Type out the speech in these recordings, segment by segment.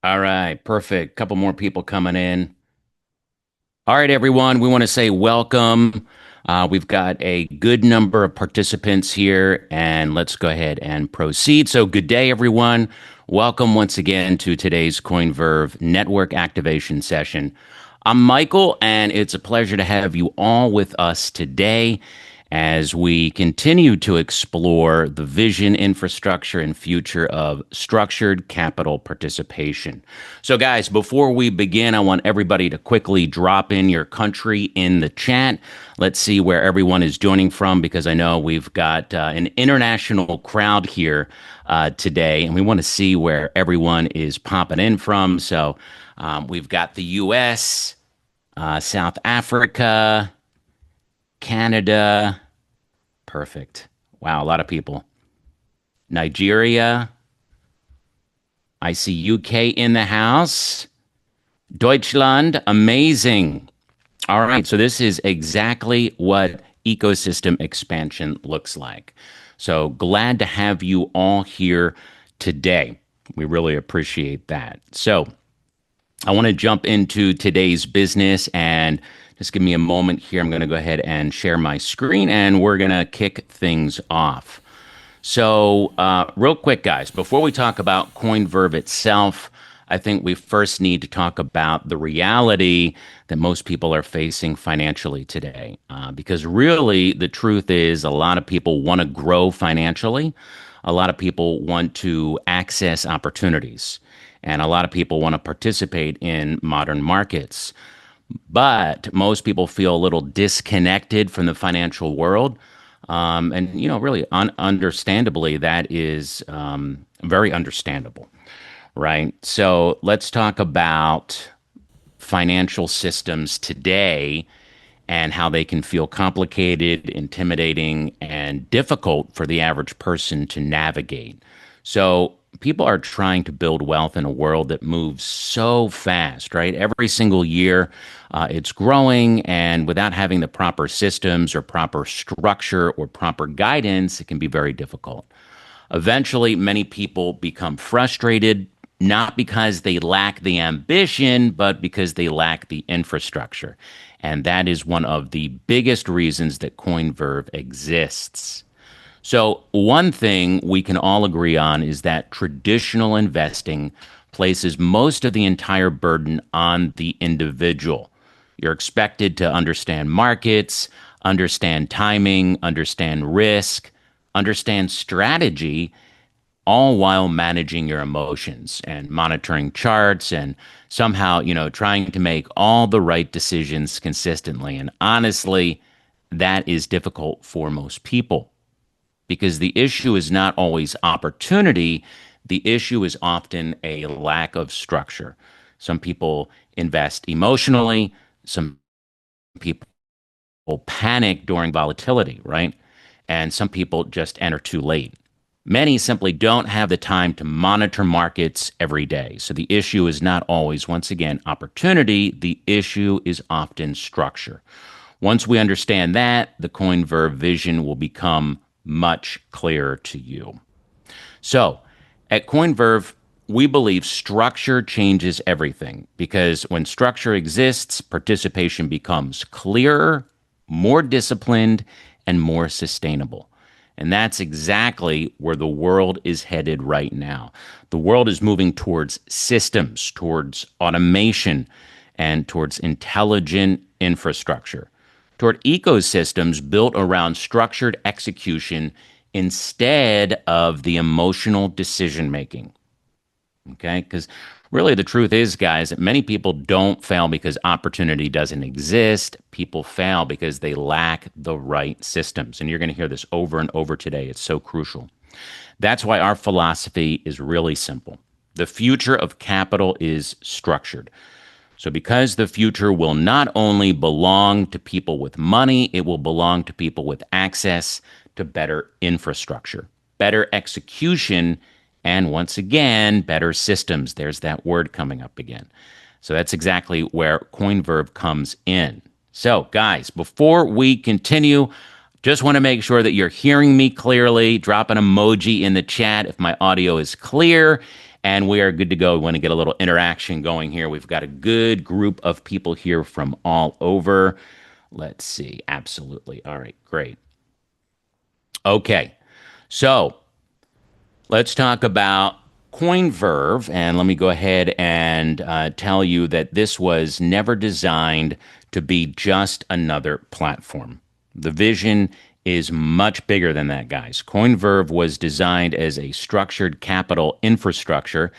All right, perfect. Couple more people coming in. All right, everyone, we want to say welcome. We've got a good number of participants here, and let's go ahead and proceed. So, good day, everyone. Welcome once again to today's Coinverve network activation session. I'm Michael, and it's a pleasure to have you all with us today as we continue to explore the vision, infrastructure, and future of structured capital participation. So, guys, before we begin, I want everybody to quickly drop in your country in the chat. Let's see where everyone is joining from because I know we've got an international crowd here today, and we want to see where everyone is popping in from. So, we've got the US, South Africa, Canada. Perfect. Wow, a lot of people. Nigeria. I see UK in the house. Deutschland. Amazing. All right. So, this is exactly what ecosystem expansion looks like. So, glad to have you all here today. We really appreciate that. So, I want to jump into today's business and just give me a moment here. I'm going to go ahead and share my screen and we're going to kick things off. So, real quick, guys, before we talk about Coinverve itself, I think we first need to talk about the reality that most people are facing financially today. Because really, the truth is, a lot of people want to grow financially, a lot of people want to access opportunities, and a lot of people want to participate in modern markets. But most people feel a little disconnected from the financial world. And, really understandably, that is very understandable, right? So let's talk about financial systems today and how they can feel complicated, intimidating, and difficult for the average person to navigate. So, people are trying to build wealth in a world that moves so fast, right? Every single year, it's growing, and without having the proper systems or proper structure or proper guidance, it can be very difficult. Eventually, many people become frustrated, not because they lack the ambition, but because they lack the infrastructure. And that is one of the biggest reasons that Coinverve exists. So, one thing we can all agree on is that traditional investing places most of the entire burden on the individual. You're expected to understand markets, understand timing, understand risk, understand strategy, all while managing your emotions and monitoring charts and somehow, trying to make all the right decisions consistently. And honestly, that is difficult for most people because the issue is not always opportunity. The issue is often a lack of structure. Some people invest emotionally, some people panic during volatility, right? And some people just enter too late. Many simply don't have the time to monitor markets every day. So the issue is not always, once again, opportunity. The issue is often structure. Once we understand that, the Coinverve vision will become much clearer to you. So at Coinverve, we believe structure changes everything because when structure exists, participation becomes clearer, more disciplined, and more sustainable. And that's exactly where the world is headed right now. The world is moving towards systems, towards automation, and towards intelligent infrastructure, toward ecosystems built around structured execution instead of the emotional decision making. Okay? Because really the truth is, guys, that many people don't fail because opportunity doesn't exist. People fail because they lack the right systems. And you're going to hear this over and over today. It's so crucial. That's why our philosophy is really simple. The future of capital is structured. So, because the future will not only belong to people with money, it will belong to people with access to better infrastructure, better execution, and once again, better systems. There's that word coming up again. So, that's exactly where Coinverve comes in. So, guys, before we continue, just want to make sure that you're hearing me clearly. Drop an emoji in the chat if my audio is clear. And we are good to go. We want to get a little interaction going here. We've got a good group of people here from all over. Let's see. Absolutely. All right, great. Okay. So let's talk about Coinverve. And let me go ahead and tell you that this was never designed to be just another platform. The vision is much bigger than that, guys. Coinverve was designed as a structured capital infrastructure,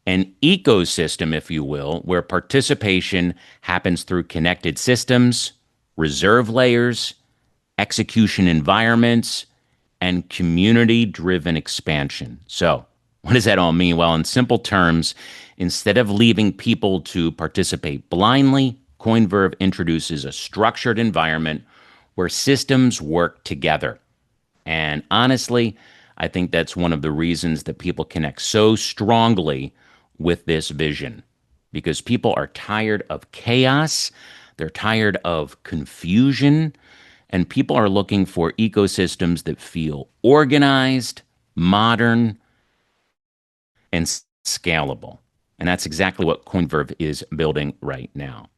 an ecosystem, if you will, where participation happens through connected systems, reserve layers, execution environments, and community driven expansion. So, what does that all mean? Well, in simple terms, instead of leaving people to participate blindly, Coinverve introduces a structured environment where systems work together. And honestly, I think that's one of the reasons that people connect so strongly with this vision because people are tired of chaos, they're tired of confusion, and people are looking for ecosystems that feel organized, modern, and scalable. And that's exactly what Coinverve is building right now.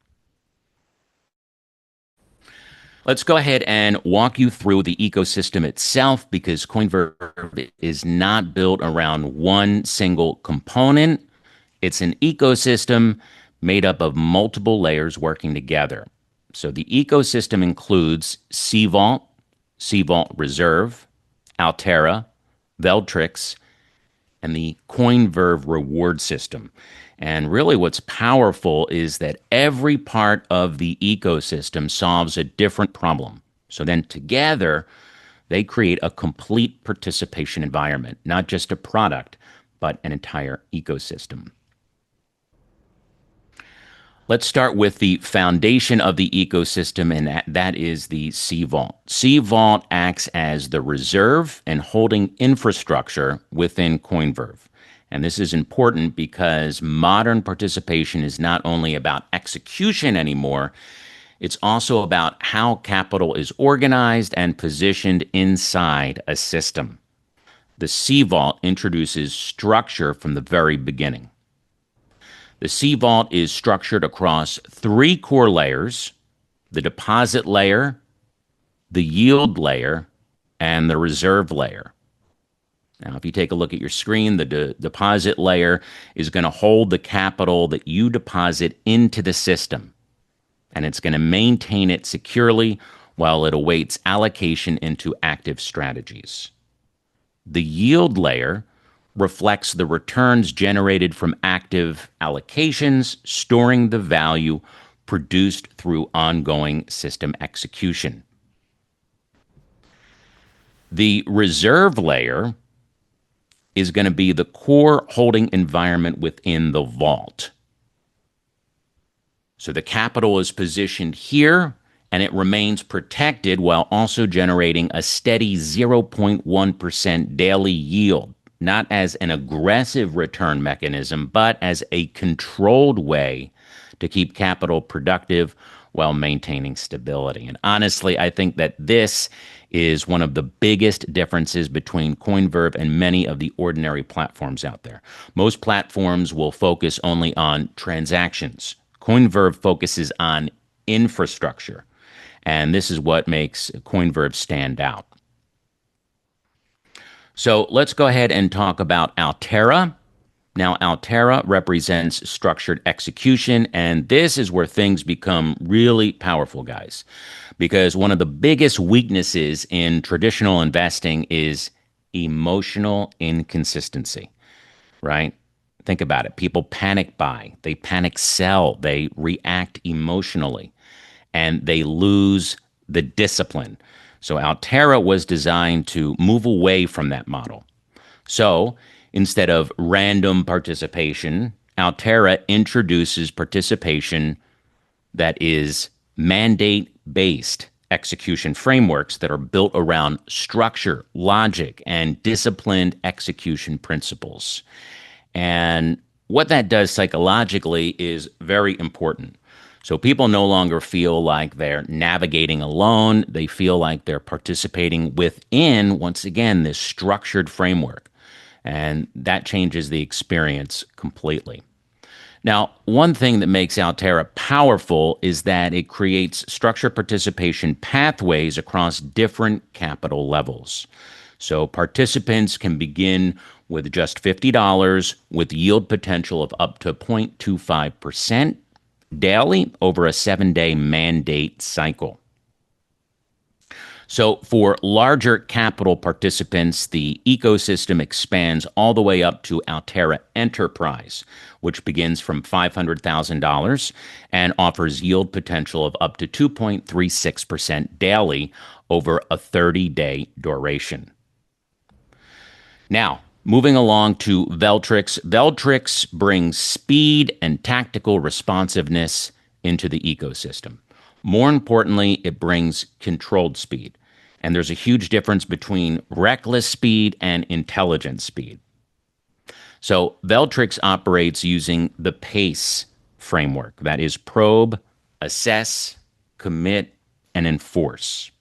Let's go ahead and walk you through the ecosystem itself because Coinverve is not built around one single component. It's an ecosystem made up of multiple layers working together. So the ecosystem includes Vault, Vault Reserve, Altera, Veltrix, and the Coinverve reward system. And really, what's powerful is that every part of the ecosystem solves a different problem. So then together, they create a complete participation environment, not just a product, but an entire ecosystem. Let's start with the foundation of the ecosystem, and that is the Vault. Vault acts as the reserve and holding infrastructure within Coinverve. And this is important because modern participation is not only about execution anymore, it's also about how capital is organized and positioned inside a system. The Vault introduces structure from the very beginning. The Vault is structured across three core layers: the deposit layer, the yield layer, and the reserve layer. Now, if you take a look at your screen, the deposit layer is going to hold the capital that you deposit into the system, and it's going to maintain it securely while it awaits allocation into active strategies. The yield layer reflects the returns generated from active allocations, storing the value produced through ongoing system execution. The reserve layer is going to be the core holding environment within the vault. So the capital is positioned here and it remains protected while also generating a steady 0.1% daily yield, not as an aggressive return mechanism, but as a controlled way to keep capital productive while maintaining stability. And honestly, I think that this is one of the biggest differences between Coinverve and many of the ordinary platforms out there. Most platforms will focus only on transactions. Coinverve focuses on infrastructure, and this is what makes Coinverve stand out. So let's go ahead and talk about Altera. Now, Altera represents structured execution, and this is where things become really powerful, guys, because one of the biggest weaknesses in traditional investing is emotional inconsistency, right? Think about it. People panic buy, they panic sell, they react emotionally, and they lose the discipline. So Altera was designed to move away from that model. So instead of random participation, Altera introduces participation that is mandate-based execution frameworks that are built around structure, logic, and disciplined execution principles. And what that does psychologically is very important. So people no longer feel like they're navigating alone. They feel like they're participating within, once again, this structured framework. And that changes the experience completely. Now, one thing that makes Altera powerful is that it creates structured participation pathways across different capital levels. So participants can begin with just $50 with yield potential of up to 0.25% daily over a 7-day mandate cycle. So, for larger capital participants, the ecosystem expands all the way up to Altera Enterprise, which begins from $500,000 and offers yield potential of up to 2.36% daily over a 30-day duration. Now, moving along to Veltrix. Veltrix brings speed and tactical responsiveness into the ecosystem. More importantly, it brings controlled speed. And there's a huge difference between reckless speed and intelligent speed. So, Veltrix operates using the PACE framework, that is, probe, assess, commit, and enforce.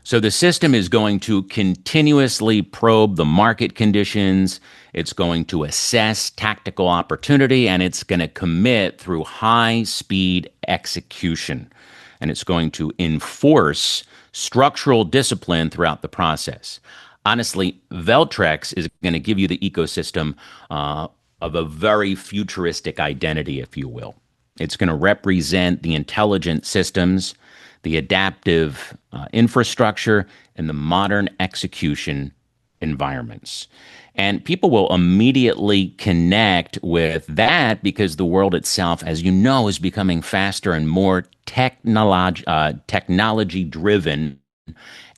So the system is going to continuously probe the market conditions. It's going to assess tactical opportunity, and it's going to commit through high speed execution. And it's going to enforce structural discipline throughout the process. Honestly, Veltrex is going to give you the ecosystem of a very futuristic identity, if you will. It's going to represent the intelligent systems, the adaptive infrastructure, and the modern execution environments. And people will immediately connect with that because the world itself, as you know, is becoming faster and more technology driven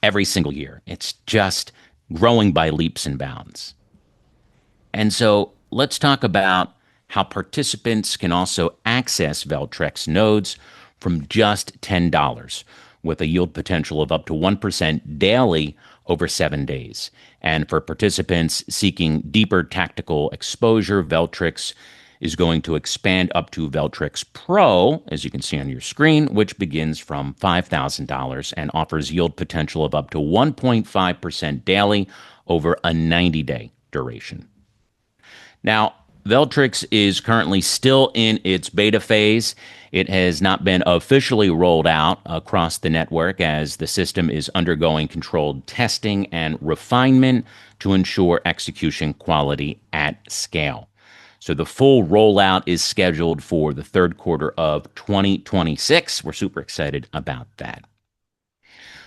every single year. It's just growing by leaps and bounds. And so let's talk about how participants can also access Veltrex nodes from just $10 with a yield potential of up to 1% daily over 7 days. And for participants seeking deeper tactical exposure, Veltrix is going to expand up to Veltrix Pro, as you can see on your screen, which begins from $5,000 and offers yield potential of up to 1.5% daily over a 90-day duration. Now, Veltrix is currently still in its beta phase. It has not been officially rolled out across the network as the system is undergoing controlled testing and refinement to ensure execution quality at scale. So the full rollout is scheduled for the third quarter of 2026. We're super excited about that.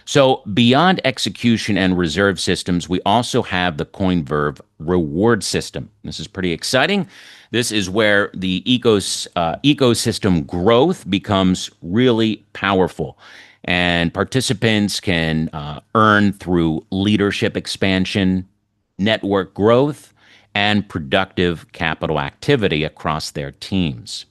So beyond execution and reserve systems, we also have the Coinverve reward system. This is pretty exciting. This is where the ecosystem growth becomes really powerful. And participants can earn through leadership expansion, network growth, and productive capital activity across their teams.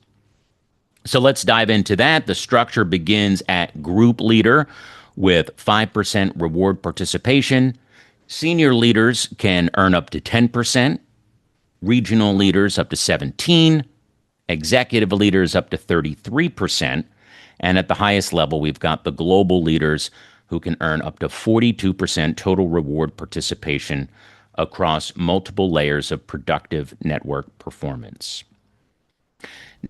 So let's dive into that. The structure begins at group leader with 5% reward participation. Senior leaders can earn up to 10%, regional leaders up to 17%, executive leaders up to 33%, and at the highest level, we've got the global leaders who can earn up to 42% total reward participation across multiple layers of productive network performance.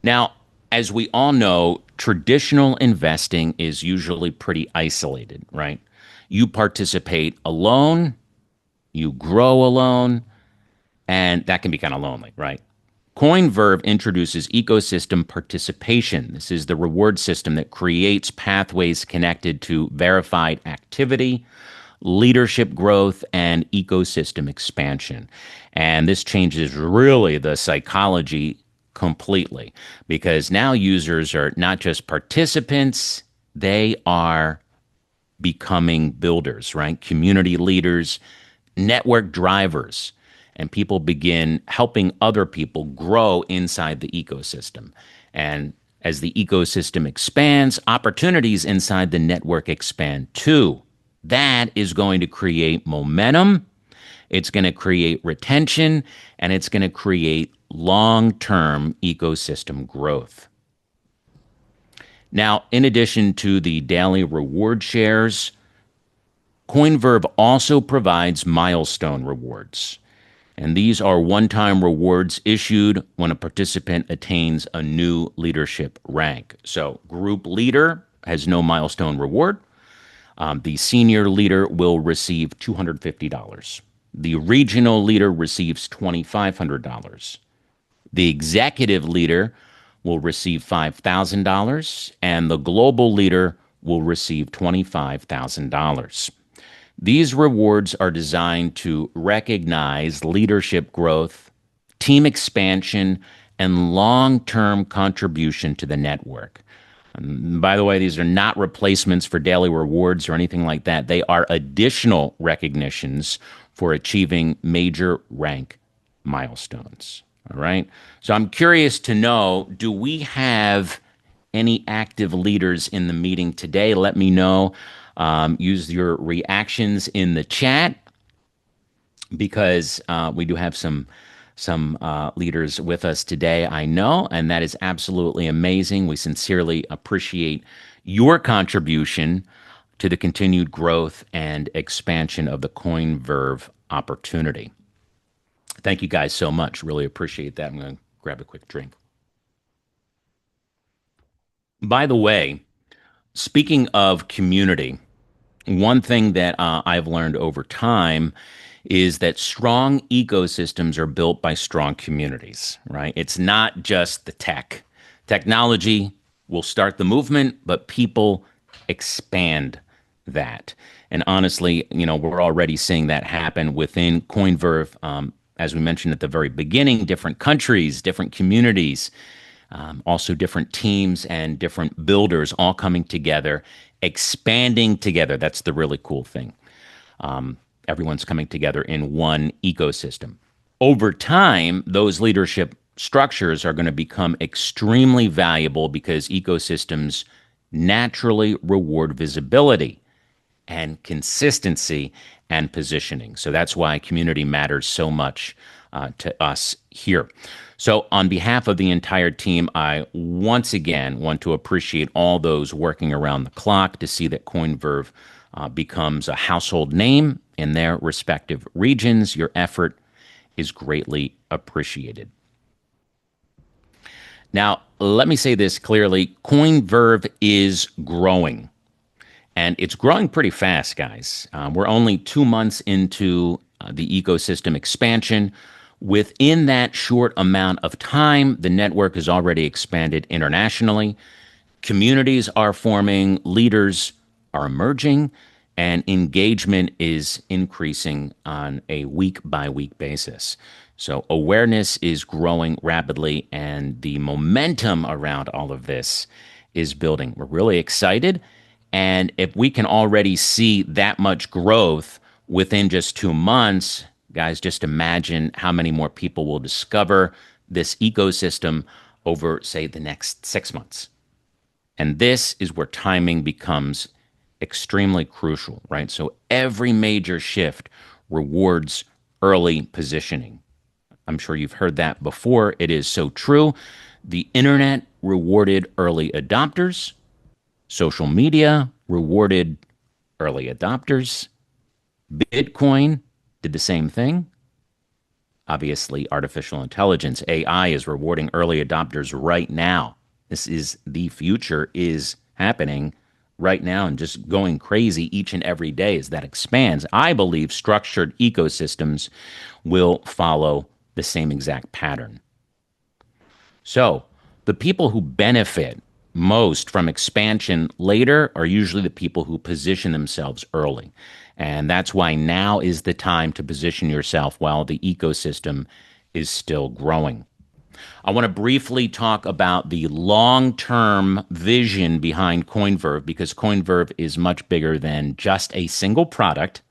Now, as we all know, traditional investing is usually pretty isolated, right? You participate alone, you grow alone, and that can be kind of lonely, right? Coinverve introduces ecosystem participation. This is the reward system that creates pathways connected to verified activity, leadership growth, and ecosystem expansion. And this changes really the psychology completely because now users are not just participants, they are becoming builders, right? Community leaders, network drivers, and people begin helping other people grow inside the ecosystem. And as the ecosystem expands, opportunities inside the network expand too. That is going to create momentum, it's going to create retention, and it's going to create long-term ecosystem growth. Now, in addition to the daily reward shares, Coinverve also provides milestone rewards. And these are one time rewards issued when a participant attains a new leadership rank. So, group leader has no milestone reward. The senior leader will receive $250. The regional leader receives $2,500. The executive leader will receive $5,000, and the global leader will receive $25,000. These rewards are designed to recognize leadership growth, team expansion, and long term contribution to the network. And by the way, these are not replacements for daily rewards or anything like that. They are additional recognitions for achieving major rank milestones. All right. So I'm curious to know, do we have any active leaders in the meeting today? Let me know. Use your reactions in the chat because we do have some leaders with us today, I know, and that is absolutely amazing. We sincerely appreciate your contribution to the continued growth and expansion of the Coinverve opportunity. Thank you guys so much. Really appreciate that. I'm going to grab a quick drink. By the way, speaking of community, one thing that I've learned over time is that strong ecosystems are built by strong communities, right? It's not just the tech. Technology will start the movement, but people expand that. And honestly, we're already seeing that happen within Coinverve. As we mentioned at the very beginning, different countries, different communities, also different teams and different builders all coming together, expanding together. That's the really cool thing. Everyone's coming together in one ecosystem. Over time, those leadership structures are going to become extremely valuable because ecosystems naturally reward visibility and consistency and positioning. So that's why community matters so much to us here. So, on behalf of the entire team, I once again want to appreciate all those working around the clock to see that Coinverve becomes a household name in their respective regions. Your effort is greatly appreciated. Now, let me say this clearly. Coinverve is growing, and it's growing pretty fast, guys. We're only 2 months into the ecosystem expansion. Within that short amount of time, the network has already expanded internationally. Communities are forming, leaders are emerging, and engagement is increasing on a week by week basis. So awareness is growing rapidly, and the momentum around all of this is building. We're really excited. And if we can already see that much growth within just 2 months, guys, just imagine how many more people will discover this ecosystem over, say, the next 6 months. And this is where timing becomes extremely crucial, right? So every major shift rewards early positioning. I'm sure you've heard that before. It is so true. The internet rewarded early adopters. Social media rewarded early adopters. Bitcoin did the same thing. Obviously, artificial intelligence, AI, is rewarding early adopters right now. This is the future is happening right now and just going crazy each and every day as that expands. I believe structured ecosystems will follow the same exact pattern. So, the people who benefit most from expansion later are usually the people who position themselves early. And that's why now is the time to position yourself while the ecosystem is still growing. I want to briefly talk about the long-term vision behind Coinverve because Coinverve is much bigger than just a single product,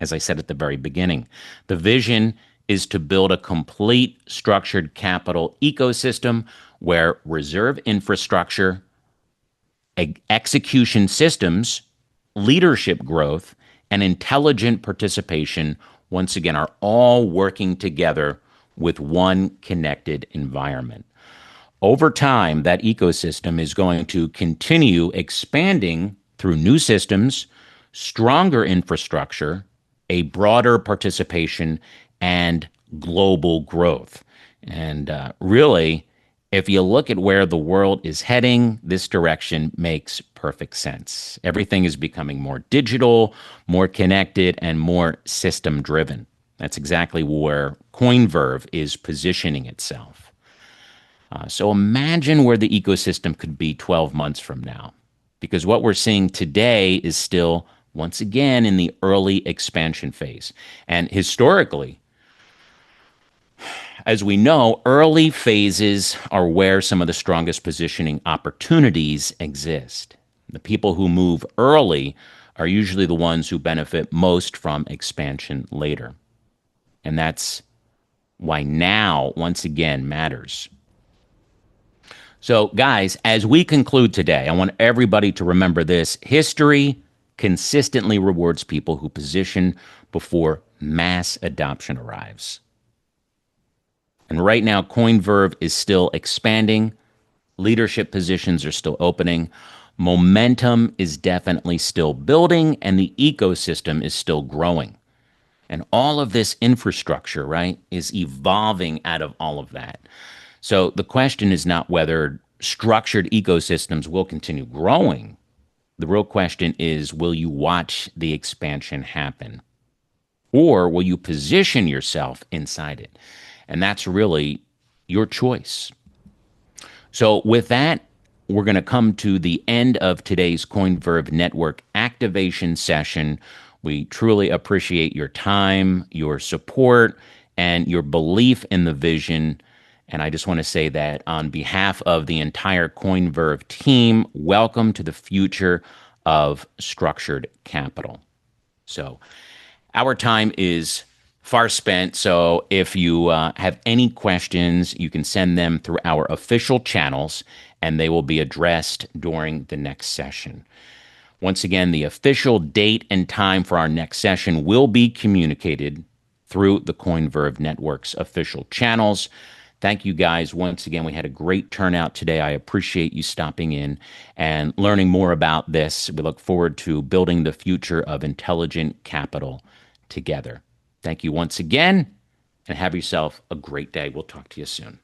as I said at the very beginning. The vision is to build a complete structured capital ecosystem where reserve infrastructure, execution systems, leadership growth, and intelligent participation, once again, are all working together with one connected environment. Over time, that ecosystem is going to continue expanding through new systems, stronger infrastructure, a broader participation, and global growth. And really, if you look at where the world is heading, this direction makes perfect sense. Everything is becoming more digital, more connected, and more system driven. That's exactly where Coinverve is positioning itself. So imagine where the ecosystem could be 12 months from now. Because what we're seeing today is still, once again, in the early expansion phase. And historically, as we know, early phases are where some of the strongest positioning opportunities exist. The people who move early are usually the ones who benefit most from expansion later. And that's why now, once again, matters. So, guys, as we conclude today, I want everybody to remember this: history consistently rewards people who position before mass adoption arrives. And right now, Coinverve is still expanding, leadership positions are still opening, momentum is definitely still building, and the ecosystem is still growing. And all of this infrastructure, right, is evolving out of all of that. So the question is not whether structured ecosystems will continue growing. The real question is, will you watch the expansion happen? Or will you position yourself inside it? And that's really your choice. So, with that, we're going to come to the end of today's Coinverve Network activation session. We truly appreciate your time, your support, and your belief in the vision. And I just want to say that on behalf of the entire Coinverve team, welcome to the future of structured capital. So, our time is far spent. So if you have any questions, you can send them through our official channels and they will be addressed during the next session. Once again, the official date and time for our next session will be communicated through the Coinverve Network's official channels. Thank you guys. Once again, we had a great turnout today. I appreciate you stopping in and learning more about this. We look forward to building the future of intelligent capital together. Thank you once again, and have yourself a great day. We'll talk to you soon.